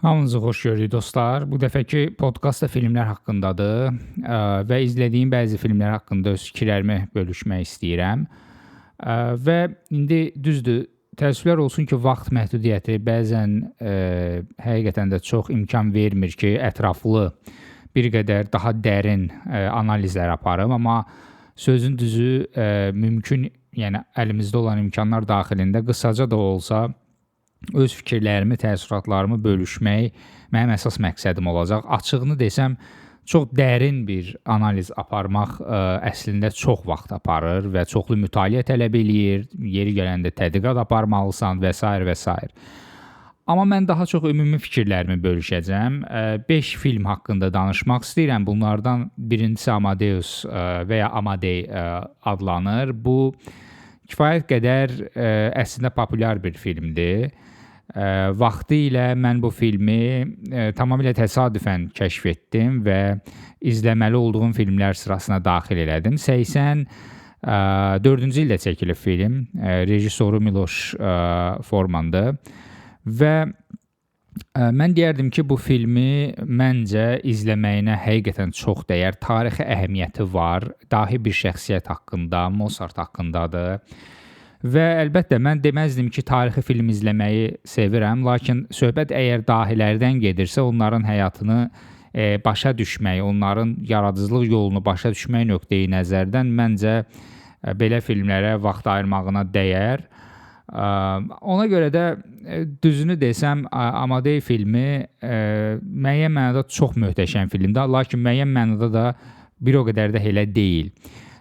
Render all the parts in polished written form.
Hamınızı xoş gördük dostlar. Bu dəfəki podkast da filmlər haqqındadır və izlədiyim bəzi filmlər haqqında öz fikirlərimi bölüşmək istəyirəm. Və indi düzdür, təəssüflər olsun ki, vaxt məhdudiyyəti bəzən həqiqətən də çox imkan vermir ki, ətraflı bir qədər daha dərin analizlər aparım, amma sözün düzü mümkün, yəni əlimizdə olan imkanlar daxilində qısaca da olsa öz fikirlərimi, təəssüratlarımı bölüşmək mənim əsas məqsədim olacaq. Açığını desəm, çox dərin bir analiz aparmaq əslində çox vaxt aparır və çoxlu mütaliə tələb eləyir, yeri gələndə tədqiqat aparmalısan və s. və s. Amma mən daha çox ümumi fikirlərimi bölüşəcəm. 5 film haqqında danışmaq istəyirəm. Bunlardan birincisi Amadeus və ya Amadey adlanır. Bu kifayət qədər əslində populyar bir filmdir. Vaxtı ilə mən bu filmi tamamilə təsadüfən kəşf etdim və izləməli olduğum filmlər sırasına daxil elədim. 84-cü ildə çəkilib film. Rejissoru Miloš Formandır və mən deyərdim ki, bu filmi məncə izləməyinə həqiqətən çox dəyər. Tarixi əhəmiyyəti var. Dahi bir şəxsiyyət haqqında, Mozart haqqındadır. Və əlbəttə mən deməzdim ki, tarixi film izləməyi sevirəm, lakin söhbət əgər dahilərdən gedirsə, onların həyatını başa düşmək, onların yaradıcılıq yolunu başa düşmək nöqteyi nəzərdən məncə belə filmlərə vaxt ayırmağına dəyər. Ona görə də düzünü desəm, Amadey filmi müəyyən mənada çox möhtəşəm filmdir, lakin müəyyən mənada da bir o qədər də elə deyil.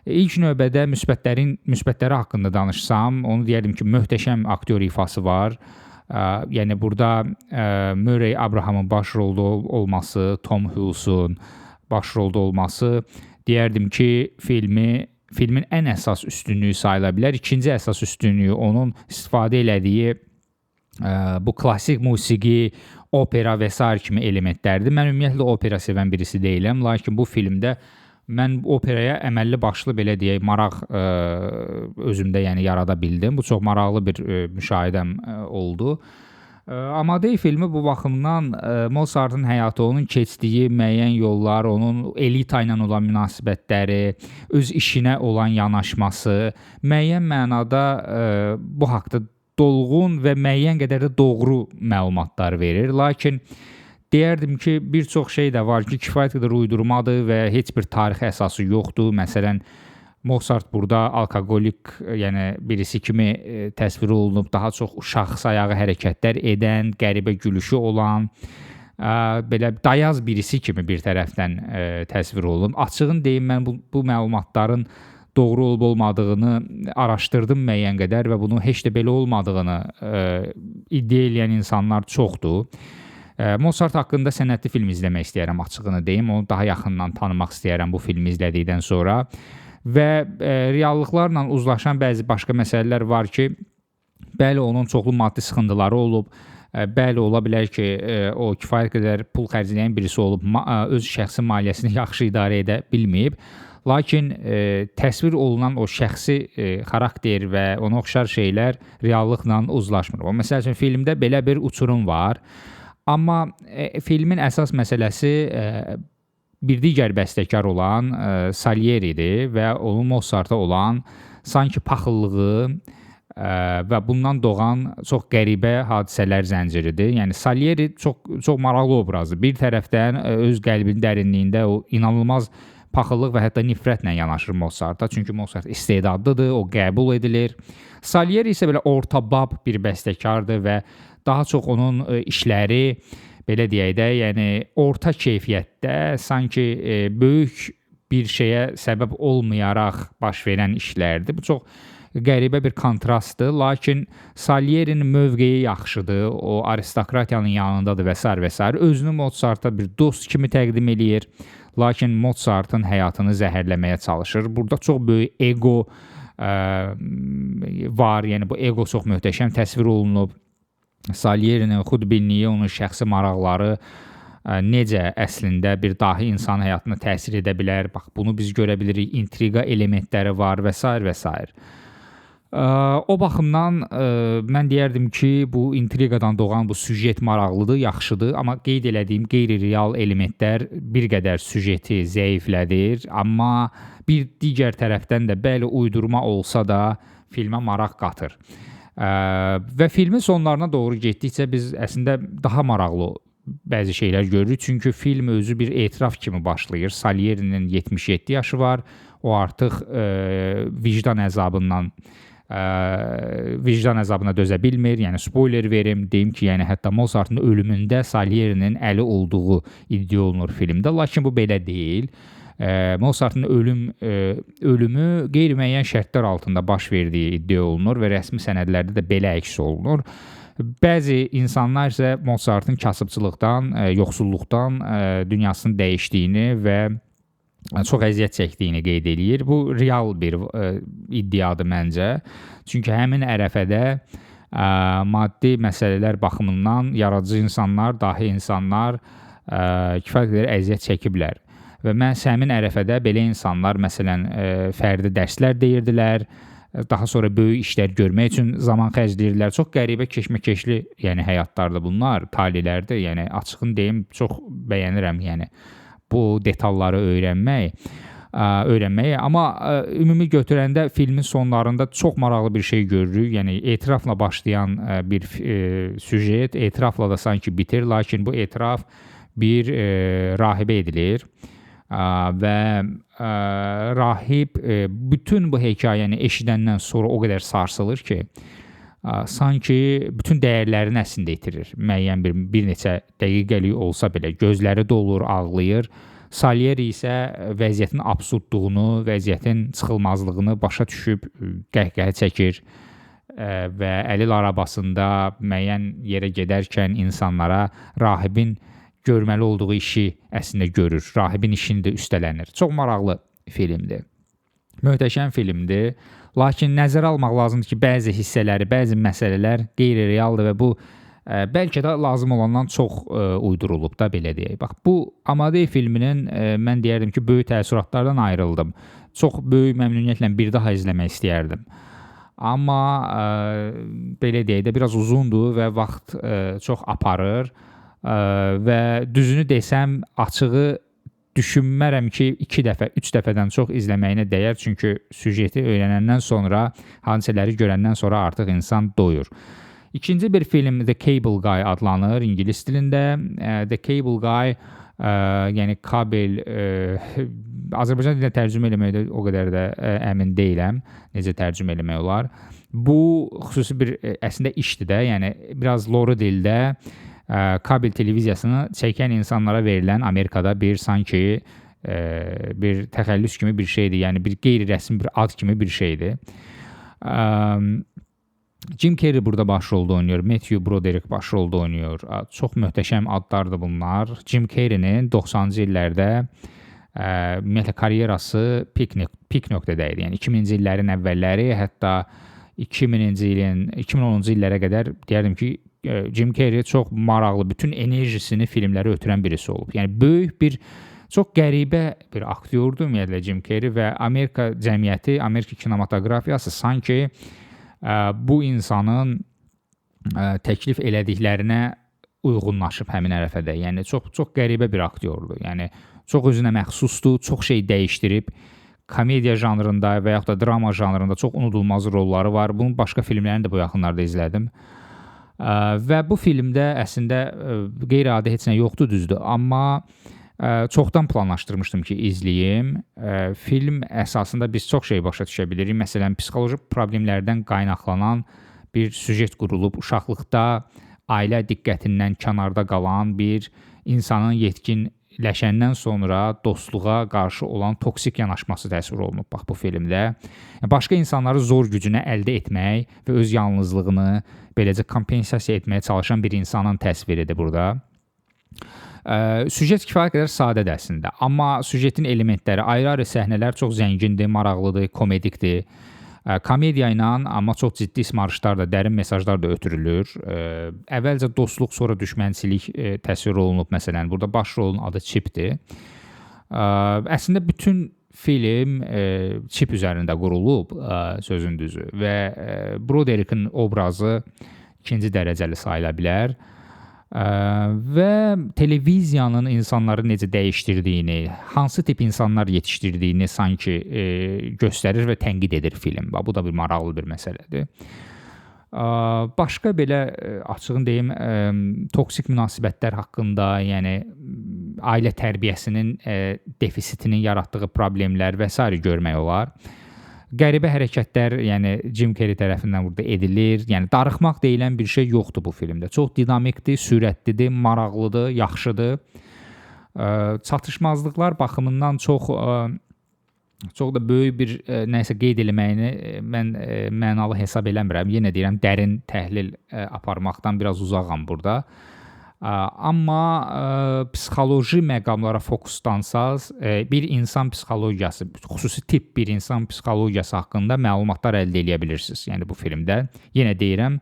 İlk növbədə müsbətləri haqqında danışsam, onu deyərdim ki, möhtəşəm aktyor ifası var. Yəni burada Murray Abrahamın başrolda olması, Tom Hulce'un başrolda olması deyərdim ki, filmin ən əsas üstünlüyü sayıla bilər. İkinci əsas üstünlüyü onun istifadə elədiyi bu klassik musiqi, opera və s. kimi elementlərdir. Mən ümumiyyətlə opera sevən birisi deyiləm, lakin bu filmdə mən operaya əməlli başlı belə deyək, maraq özümdə yəni yarada bildim. Bu çox maraqlı bir müşahidəm oldu. Amadey filmi bu baxımdan Mozartın həyatı, onun keçdiyi müəyyən yollar, onun elita ilə olan münasibətləri, öz işinə olan yanaşması müəyyən mənada bu haqda dolğun və müəyyən qədər də doğru məlumatlar verir. Lakin deyərdim ki, bir çox şey də var ki, kifayət qədər uydurmadır və heç bir tarixi əsası yoxdur. Məsələn, Mozart burada alkoqolik, yəni birisi kimi təsvir olunub, daha çox uşaq sayağı hərəkətlər edən, qəribə gülüşü olan, belə dayaz birisi kimi bir tərəfdən təsvir olunub. Açığını deyim, mən bu məlumatların doğru olub-olmadığını araşdırdım müəyyən qədər və bunun heç də belə olmadığını iddia edən insanlar çoxdur. Mozart haqqında sənədli film izləmək istəyərəm, açığını deyim. Onu daha yaxından tanımaq istəyərəm bu filmi izlədikdən sonra. Və reallıqlarla uzlaşan bəzi başqa məsələlər var ki, bəli, onun çoxlu maddi sıxıntıları olub, bəli, ola bilər ki, o kifayət qədər pul xərcləyən birisi olub, öz şəxsi maliyyəsini yaxşı idarə edə bilməyib. Lakin təsvir olunan o şəxsi xarakter və ona oxşar şeylər reallıqla uzlaşmır. Məsəl üçün, filmdə belə bir uçurum var. Amma filmin əsas məsələsi bir digər bəstəkar olan Salieridir və onun Mozarta olan sanki paxıllığı və bundan doğan çox qəribə hadisələr zənciridir. Yəni Salieri çox maraqlı obrazdır. Bir tərəfdən öz qəlbinin dərinliyində o inanılmaz paxıllıq və hətta nifrətlə yanaşır Mozarta. Çünki Mozart istedadlıdır, o qəbul edilir. Salieri isə belə ortabab bir bəstəkardır və daha çox onun işləri, belə deyək də, yəni orta keyfiyyətdə, sanki böyük bir şeyə səbəb olmayaraq baş verən işlərdir. Bu çox qəribə bir kontrastdır, lakin Salierinin mövqeyi yaxşıdır, o aristokratiyanın yanındadır və s. və s. Özünü Mozarta bir dost kimi təqdim eləyir, lakin Mozartın həyatını zəhərləməyə çalışır. Burada çox böyük ego var, yəni bu ego çox möhtəşəm təsvir olunub. Salierinin xudbinliyi, onun şəxsi maraqları necə əslində bir dahi insan həyatına təsir edə bilər. Bax, bunu biz görə bilirik, intriqa elementləri var və s. və s. O baxımdan mən deyərdim ki, bu intriqadan doğan bu süjet maraqlıdır, yaxşıdır, amma qeyd elədiyim qeyri-real elementlər bir qədər süjeti zəiflədir, amma bir digər tərəfdən də bəli uydurma olsa da filmə maraq qatır. Və filmin sonlarına doğru getdikcə biz əslində daha maraqlı bəzi şeylər görürük. Çünki film özü bir etiraf kimi başlayır. Salieri'nin 77 yaşı var. O artıq vicdan əzabına dözə bilmir. Yəni spoiler verim, deyim ki, yəni hətta Mozartın ölümündə Salieri'nin əli olduğu iddia olunur filmdə. Lakin bu belə deyil. Mozartın ölümü qeyri-müəyyən şərtlər altında baş verdiyi iddia olunur və rəsmi sənədlərdə də belə əks olunur. Bəzi insanlar isə Mozartın kasıbçılıqdan, yoxsulluqdan dünyasını dəyişdiyini və çox əziyyət çəkdiyini qeyd eləyir. Bu real bir iddiadır məncə. Çünki həmin ərəfədə maddi məsələlər baxımından yaradıcı insanlar, dahi insanlar kifayət qədər əziyyət çəkiblər. Və məhz həmin ərəfədə belə insanlar məsələn fərdi dərslər deyirdilər, daha sonra böyük işlər görmək üçün zaman xərcləyirdilər. Çox qəribə keşməkeşli, yəni həyatlardır bunlar, talelərdir. Yəni açığını deyim, çox bəyənirəm, yəni bu detalları öyrənməyi. Amma ümumi götürəndə filmin sonlarında çox maraqlı bir şey görürük. Yəni etirafla başlayan bir süjet, etirafla da sanki bitir, lakin bu etiraf bir rahibə edilir. Və rahib bütün bu hekayəni eşidəndən sonra o qədər sarsılır ki, sanki bütün dəyərlərini əslində itirir. Müəyyən bir neçə dəqiqəlik olsa belə gözləri dolur, ağlayır. Salieri isə vəziyyətin absurdluğunu, vəziyyətin çıxılmazlığını başa düşüb qəhqəhə çəkir və əlil arabasında müəyyən yerə gedərkən insanlara rahibin görməli olduğu işi əslində görür. Rahibin işini də üstələnir. Çox maraqlı filmdir. Möhtəşəm filmdir. Lakin nəzərə almaq lazımdır ki, bəzi hissələri, bəzi məsələlər qeyri-realdır və bu bəlkə də lazım olandan çox uydurulub da, belə deyək. Bax, bu Amadey filminin mən deyərdim ki, böyük təəssüratlardan ayrıldım. Çox böyük məmnuniyyətlə bir daha izləmək istəyərdim. Amma belə deyək də, biraz uzundur və vaxt çox aparır. Və düzünü desəm, açığı düşünmərəm ki, 2 dəfə, 3 dəfədən çox izləməyinə dəyər. Çünki süjeti öyrənəndən sonra, hadisələri görəndən sonra artıq insan doyur. İkinci bir film The Cable Guy adlanır ingilis dilində. The Cable Guy, yəni kabel, Azərbaycan dilində tərcümə eləməkdə o qədər də əmin deyiləm, necə tərcümə eləmək olar. Bu xüsusi bir əslində işdir də, yəni biraz loru dildə kabel televiziyasını çəkən insanlara verilən Amerikada bir sanki bir təxəllüs kimi bir şeydir. Yəni bir qeyri-rəsmi bir ad kimi bir şeydir. Jim Carrey burada başrolda oynayır, Matthew Broderick başrolda oynayır. Çox möhtəşəm adlardır bunlar. Jim Carrey'nin 90-cı illərdə ümumiyyətlə karyerası pik nöqtədə idi. Yəni 2000-ci illərin əvvəlləri, hətta 2010-cu illərə qədər deyərdim ki, Jim Carrey çox maraqlı, bütün enerjisini filmlərə ötürən birisi olub. Yəni böyük bir, çox qəribə bir aktyordur ümumiyyətlə Jim Carrey və Amerika cəmiyyəti, Amerika kinematografiyası sanki bu insanın təklif elədiklərinə uyğunlaşıb həmin ərəfədə. Yəni çox qəribə bir aktyordur. Yəni çox özünə məxsusdur, çox şey dəyişdirib. Komediya janrında və yaxud da drama janrında çox unudulmaz rolları var. Bunun başqa filmlərini də bu yaxınlarda izlədim. Və bu filmdə əslində qeyri-adi heç nə yoxdur, düzdür. Amma çoxdan planlaşdırmışdım ki, izləyim. Film əsasında biz çox şey başa düşə bilirik. Məsələn, psixoloji problemlərdən qaynaqlanan bir süjet qurulub, uşaqlıqda ailə diqqətindən kənarda qalan bir insanın yetkinləşəndən sonra dostluğa qarşı olan toksik yanaşması təsvir olunub bax bu filmdə. Başqa insanları zor gücünə əldə etmək və öz yalnızlığını beləcə kompensasiya etməyə çalışan bir insanın təsviridir burada. Süjet kifayət qədər sadədir əslində, amma süjetin elementləri, ayrı-ayrı səhnələr çox zəngindir, maraqlıdır, komedikdir. Komediya ilə, amma çox ciddi ismarışlar da, dərin mesajlar da ötürülür. Əvvəlcə dostluq, sonra düşmənçilik təsvir olunub məsələn. Burada başrolun adı Chipdir. Əslində bütün film çip üzərində qurulub, sözün düzü və Broderickin obrazı ikinci dərəcəli sayıla bilər. Və televiziyanın insanları necə dəyişdirdiyini, hansı tip insanlar yetişdirdiyini sanki göstərir və tənqid edir film. Bu da bir maraqlı bir məsələdir. Başqa belə açığını deyim, toksik münasibətlər haqqında, yəni ailə tərbiyəsinin defisitinin yaratdığı problemlər və s. görmək olar. Qəribə hərəkətlər, yəni Jim Carrey tərəfindən burada edilir. Yəni darıxmaq deyilən bir şey yoxdur bu filmdə. Çox dinamikdir, sürətlidir, maraqlıdır, yaxşıdır. Çatışmazlıqlar baxımından çox da böyük bir nəsə qeyd eləməyini mən mənalı hesab eləmirəm. Yenə deyirəm, dərin təhlil aparmaqdan biraz uzağam burada. Amma psixoloji məqamlara fokuslansaz, bir insan psixologiyası, xüsusi tip bir insan psixologiyası haqqında məlumatlar əldə edə bilirsiniz. Yəni bu filmdə yenə deyirəm,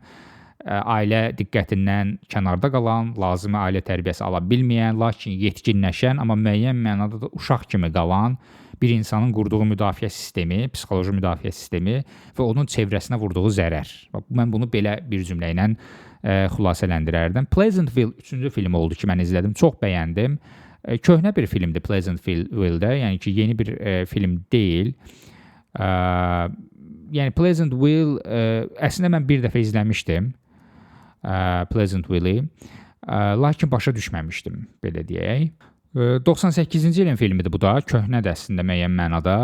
ailə diqqətindən kənarda qalan, lazımi ailə tərbiyəsi ala bilməyən, lakin yetkinləşən, amma müəyyən mənada da uşaq kimi qalan bir insanın qurduğu müdafiə sistemi, psixoloji müdafiə sistemi və onun çevrəsinə vurduğu zərər. Mən bunu belə bir cümlə ilə xülasələndirərdim. Pleasantville 3-cü film oldu ki, mən izlədim, çox bəyəndim. Köhnə bir filmdir Pleasantville-də, yəni ki, yeni bir film deyil. Yəni Pleasantville, əslində mən bir dəfə izləmişdim Pleasantville-i, lakin başa düşməmişdim, belə deyək. 98-ci ilin filmidir bu da, köhnədir əslində müəyyən mənada.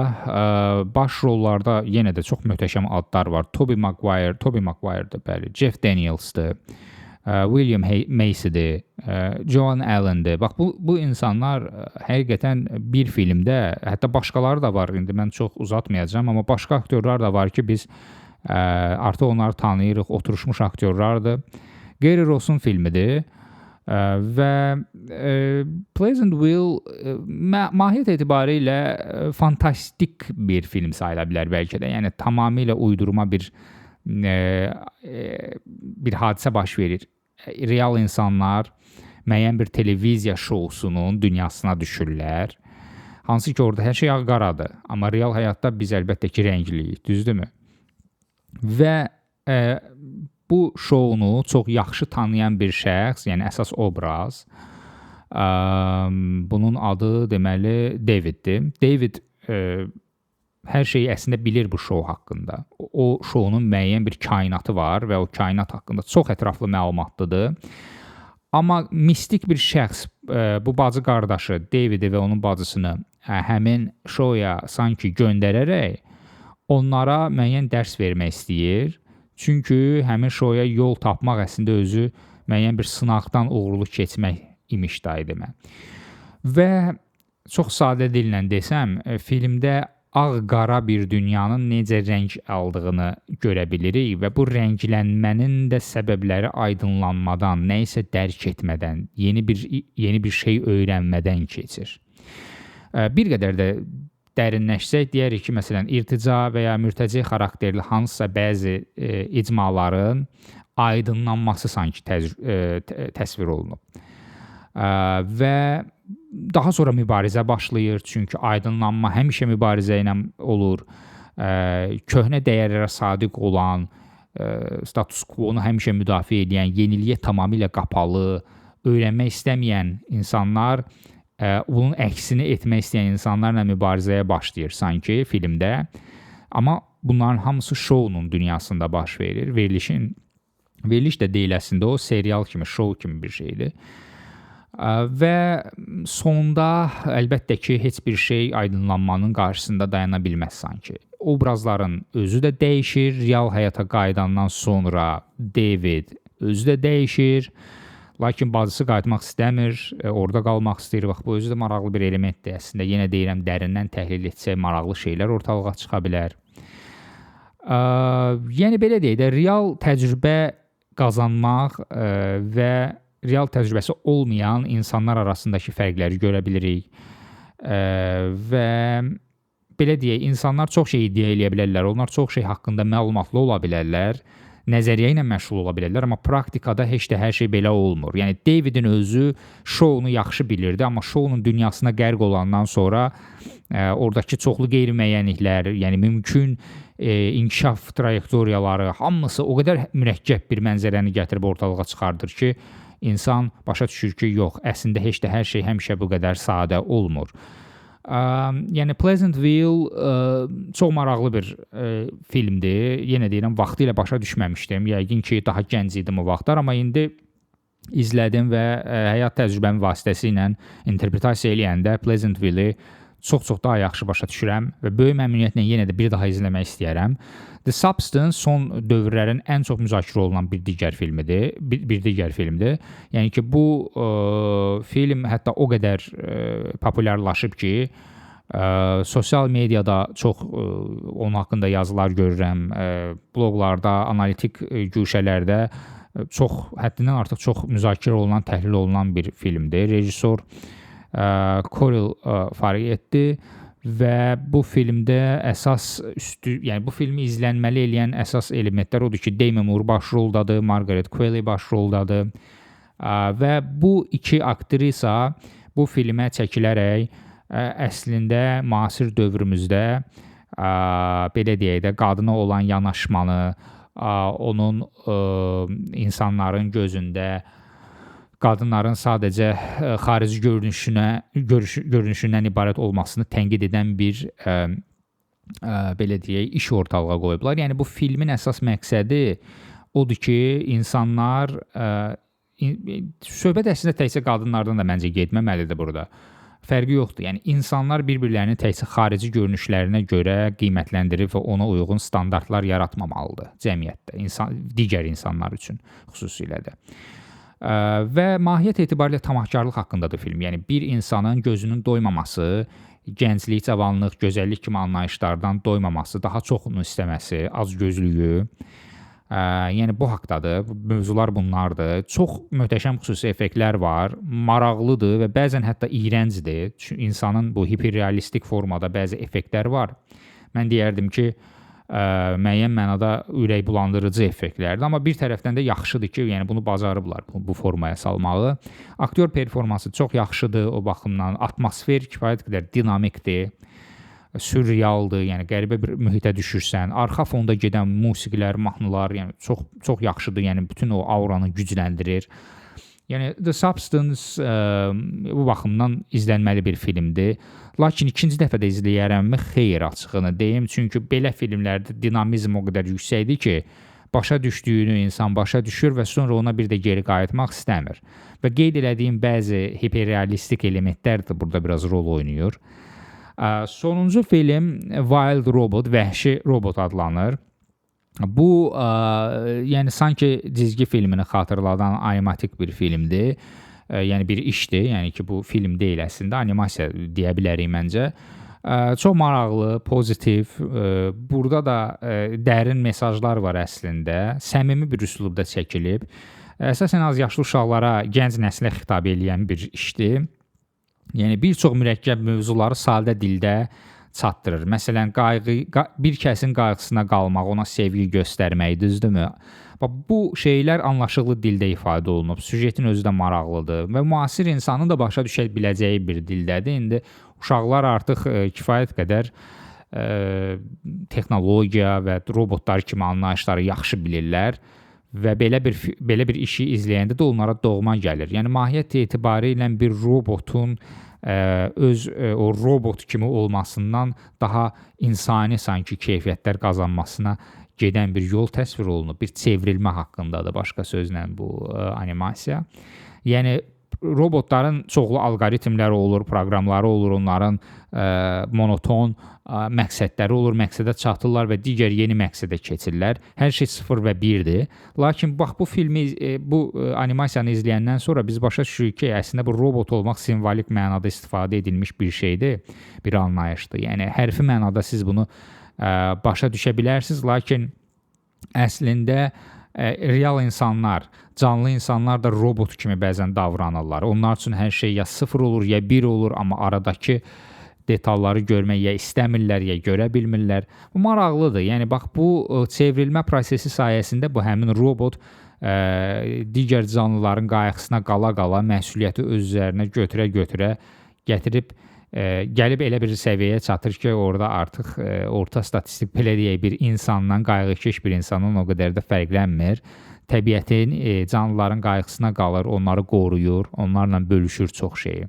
Baş rollarda yenə də çox möhtəşəm adlar var. Tobey Maguire'dır, bəli, Jeff Daniels'dır, William Macy'dir, Joan Allen'dir. Bax, bu insanlar həqiqətən bir filmdə, hətta başqaları da var, indi mən çox uzatmayacağam, amma başqa aktyorlar da var ki, biz artıq onları tanıyırıq, oturuşmuş aktyorlardır. Gary Ross'un filmidir. Və Pleasantville mahiyyət etibarilə fantastik bir film sayıla bilər bəlkə də. Yəni tamamilə uydurma bir hadisə baş verir. Real insanlar müəyyən bir televiziya şousunun dünyasına düşürlər. Hansı ki, orada hər şey ağ-qaradır. Amma real həyatda biz əlbəttə ki, rəngliyik, düzdürmü? Və bu şounu çox yaxşı tanıyan bir şəxs, yəni əsas obraz, bunun adı deməli Daviddir. David hər şeyi əslində bilir bu şou haqqında. O şounun müəyyən bir kainatı var və o kainat haqqında çox ətraflı məlumatlıdır. Amma mistik bir şəxs bu bacı qardaşı Davidi və onun bacısını həmin şouya sanki göndərərək onlara müəyyən dərs vermək istəyir. Çünki həmin şouya yol tapmaq əslində özü müəyyən bir sınaqdan uğurlu keçmək imiş demə. Və çox sadə dillə desəm, filmdə ağ-qara bir dünyanın necə rəng aldığını görə bilirik və bu rənglənmənin də səbəbləri aydınlanmadan, nə isə dərk etmədən, yeni bir şey öyrənmədən keçir. Bir qədər də dərinləşsək, deyərik ki, məsələn, irtica və ya mürtəci xarakterli hansısa bəzi icmaların aydınlanması sanki təsvir olunub. Və daha sonra mübarizə başlayır, çünki aydınlanma həmişə mübarizə ilə olur. Köhnə dəyərlərə sadiq olan, status quo-nu həmişə müdafiə edən, yeniliyə tamamilə qapalı, öyrənmək istəməyən insanlar bunun əksini etmək istəyən insanlarla mübarizəyə başlayır sanki filmdə. Amma bunların hamısı şounun dünyasında baş verir. Veriliş də deyil əslində, o serial kimi, şou kimi bir şeydir. Və sonda əlbəttə ki, heç bir şey aydınlanmanın qarşısında dayana bilməz sanki. Obrazların özü də dəyişir, real həyata qayıdandan sonra David özü də dəyişir. Lakin bacısı qayıtmaq istəmir, orada qalmaq istəyir. Bax, bu özü də maraqlı bir elementdir. Əslində, yenə deyirəm, dərindən təhlil etsək maraqlı şeylər ortalığa çıxa bilər. Yəni, belə deyək də, real təcrübə qazanmaq və real təcrübəsi olmayan insanlar arasındakı fərqləri görə bilirik. Və belə deyək, insanlar çox şey iddia eləyə bilərlər, onlar çox şey haqqında məlumatlı ola bilərlər. nəzəriyyə ilə məşğul ola bilərlər, amma praktikada heç də hər şey belə olmur. Yəni Davidin özü şounu yaxşı bilirdi, amma şounun dünyasına qərq olandan sonra oradakı çoxlu qeyri-müəyyənliklər, yəni mümkün inkişaf trayektoriyaları, hamısı o qədər mürəkkəb bir mənzərəni gətirib ortalığa çıxardır ki, insan başa düşür ki, yox, əslində heç də hər şey həmişə bu qədər sadə olmur. Yəni Pleasantville çox maraqlı bir filmdir. Yenə deyirəm, vaxtilə başa düşməmişdim. Yəqin ki, daha gənc idim o vaxtlar, amma indi izlədim və həyat təcrübəm vasitəsilə interpretasiya eləyəndə Pleasantville-i çox daha yaxşı başa düşürəm və böyük məmnuniyyətlə yenə də bir daha izləmək istəyərəm. The Substance son dövrlərin ən çox müzakirə olunan bir digər filmdir. Yəni ki, bu film hətta o qədər populyarlaşıb ki, sosial mediada çox onun haqqında yazılar görürəm, bloqlarda, analitik güşələrdə həddindən artıq çox müzakirə olunan, təhlil olunan bir filmdir. Rejissor Corey Farietdir. Və bu filmdə yəni bu filmi izlənməli eləyən əsas elementlər odur ki, Demi Moore başroldadır, Margaret Qualley başroldadır və bu iki aktrisa bu filmə çəkilərək əslində müasir dövrümüzdə belə deyək də qadına olan yanaşmanı, onun insanların gözündə qadınların sadəcə xarici görünüşündən ibarət olmasını tənqid edən bir belə deyək, iş ortalığa qoyublar. Yəni bu filmin əsas məqsədi odur ki, insanlar söhbət əslində təkcə qadınlardan da məncə getməməlidir burada. Fərqi yoxdur. Yəni insanlar bir-birlərini təkcə xarici görünüşlərinə görə qiymətləndirib və ona uyğun standartlar yaratmamalıdır cəmiyyətdə, digər insanlar üçün xüsusilə də. Və mahiyyət etibarilə tamahkarlıq haqqındadır film. Yəni bir insanın gözünün doymaması, gənclik, cavanlıq, gözəllik kimi anlayışlardan doymaması, daha çoxunu istəməsi, azgözlüyü, yəni bu haqqdadır. Mövzular bunlardır. Çox möhtəşəm xüsusi effektlər var, maraqlıdır və bəzən hətta iyrəncdir. Çünki insanın bu hiperrealistik formada bəzi effektlər var. Mən deyərdim ki, müəyyən mənada ürək bulandırıcı effektlərdir, amma bir tərəfdən də yaxşıdır ki, yəni bunu bacarıblar bu formaya salmağı. Aktyor performansı çox yaxşıdır o baxımdan, atmosfer kifayət qədər dinamikdir, sürrealdır, yəni qəribə bir mühitə düşürsən, arxa fonda gedən musiqilər, mahnılar, yəni çox yaxşıdır, yəni bütün o auranı gücləndirir. Yəni The Substance bu baxımdan izlənməli bir filmdir. Lakin ikinci dəfə də izləyərəmmi? Xeyr, açığını deyim. Çünki belə filmlərdə dinamizm o qədər yüksəkdir ki, başa düşdüyünü insan başa düşür və sonra ona bir də geri qayıtmaq istəmir. Və qeyd elədiyim bəzi hiperrealistik elementlər də burada biraz rol oynayır. Sonuncu film Wild Robot, Vəhşi Robot adlanır. Bu, yəni sanki cizgi filmini xatırladan animatik bir filmdir. Yəni bir işdir, yəni ki, bu film deyil əslində, animasiya deyə bilərik məncə. Çox maraqlı, pozitiv, burada da dərin mesajlar var əslində, səmimi bir üslubda çəkilib. Əsasən az yaşlı uşaqlara, gənc nəslə xitab edən bir işdir. Yəni bir çox mürəkkəb mövzuları sadə dildə çatdırır. Məsələn, bir kəsin qayğısına qalmaq, ona sevgi göstərmək, düzdürmü? Bu şeylər anlaşıqlı dildə ifadə olunub. Süjetin özü də maraqlıdır və müasir insanın da başa düşə biləcəyi bir dildədir. İndi uşaqlar artıq kifayət qədər texnologiya və robotlar kimi anlayışları yaxşı bilirlər və belə bir işi izləyəndə də onlara doğma gəlir. Yəni mahiyyət etibarilə bir robotun öz o robot kimi olmasından daha insani sanki keyfiyyətlər qazanmasına gedən bir yol təsvir olunub, bir çevrilmə haqqındadır başqa sözlə bu animasiya. Yəni robotların çoxlu alqoritmləri olur, proqramları olur, onların monoton məqsədləri olur, məqsədə çatırlar və digər yeni məqsədə keçirlər. Hər şey 0 və 1-dir. Lakin bax bu filmi, bu animasiyanı izləyəndən sonra biz başa düşürük ki, əslində bu robot olmaq simvolik mənada istifadə edilmiş bir şeydir, bir anlayışdır. Yəni hərfi mənada siz bunu başa düşə bilərsiniz, lakin əslində real insanlar, canlı insanlar da robot kimi bəzən davranırlar. Onlar üçün hər şey ya 0 olur, ya 1 olur, amma aradakı detalları görmək ya istəmirlər, ya görə bilmirlər. Bu maraqlıdır. Yəni bax bu çevrilmə prosesi sayəsində bu həmin robot digər canlıların qayğısına qala-qala məsuliyyəti öz üzərinə götürə-götürə gətirib gəlib elə bir səviyyəyə çatır ki, orada artıq orta statistik belə deyək bir insandan, qayğıkeş bir insandan o qədər də fərqlənmir. Təbiətin, canlıların qayğısına qalır, onları qoruyur, onlarla bölüşür çox şeyi.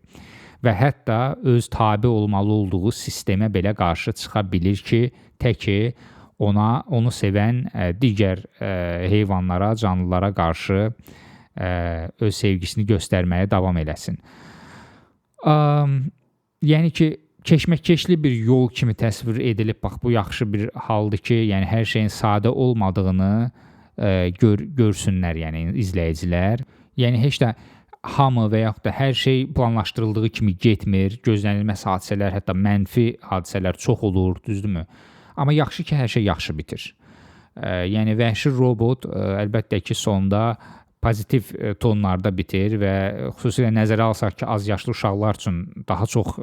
Və hətta öz tabe olmalı olduğu sistemə belə qarşı çıxa bilir ki, təki onu sevən digər heyvanlara, canlılara qarşı öz sevgisini göstərməyə davam eləsin. Yəni ki, keşməkeşli bir yol kimi təsvir edilib, bax bu yaxşı bir haldır ki, yəni hər şeyin sadə olmadığını görsünlər, yəni izləyicilər. Yəni heç də hamı və yaxud da hər şey planlaşdırıldığı kimi getmir, gözlənilməz hadisələr, hətta mənfi hadisələr çox olur, düzdürmü? Amma yaxşı ki, hər şey yaxşı bitir. Yəni vəhşi robot əlbəttə ki, sonda pozitiv tonlarda bitir və xüsusilə nəzərə alsaq ki, az yaşlı uşaqlar üçün daha çox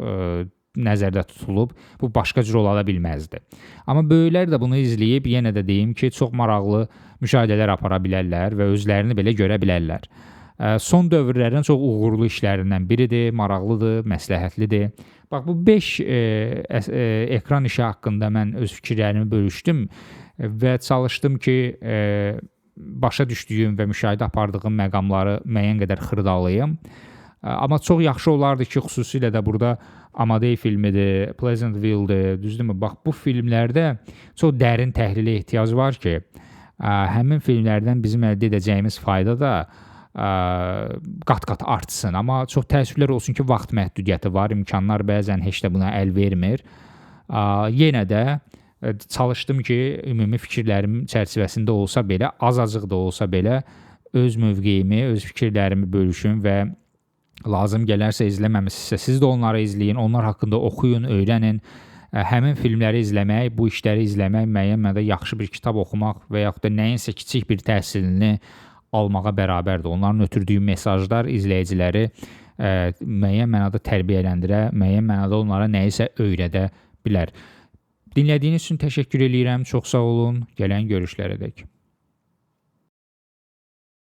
nəzərdə tutulub, bu başqa cür ola bilməzdi. Amma böyüklər də bunu izləyib, yenə də deyim ki, çox maraqlı müşahidələr apara bilərlər və özlərini belə görə bilərlər. Son dövrlərin çox uğurlu işlərindən biridir, maraqlıdır, məsləhətlidir. Bax, bu 5 ekran işi haqqında mən öz fikirlərimi bölüşdüm və çalışdım ki, başa düşdüyüm və müşahidə apardığım məqamları müəyyən qədər xırdalayım. Amma çox yaxşı olardı ki, xüsusilə də burada Amadey filmidir, Pleasantville-dir, düzdürmü? Bax, bu filmlərdə çox dərin təhlilə ehtiyac var ki, həmin filmlərdən bizim əldə edəcəyimiz fayda da qat-qat artsın. Amma çox təəssüflər olsun ki, vaxt məhdudiyyəti var, imkanlar bəzən heç də buna əl vermir. Yenə də çalışdım ki, ümumi fikirlərim çərçivəsində olsa belə, az-azıq da olsa belə öz mövqeyimi, öz fikirlərimi bölüşüm və lazım gələrsə izləməmisinizsə, siz də onları izləyin, onlar haqqında oxuyun, öyrənin. Həmin filmləri izləmək, bu işləri izləmək, müəyyən mənada yaxşı bir kitab oxumaq və yaxud da nəyinsə kiçik bir təhsilini almağa bərabərdir. Onların ötürdüyü mesajlar izləyiciləri müəyyən mənada tərbiyələndirə, müəyyən mənada onlara nəyisə öyrədə bilər. Dinlədiyiniz üçün təşəkkür eləyirəm. Çox sağ olun. Gələn görüşlərədək.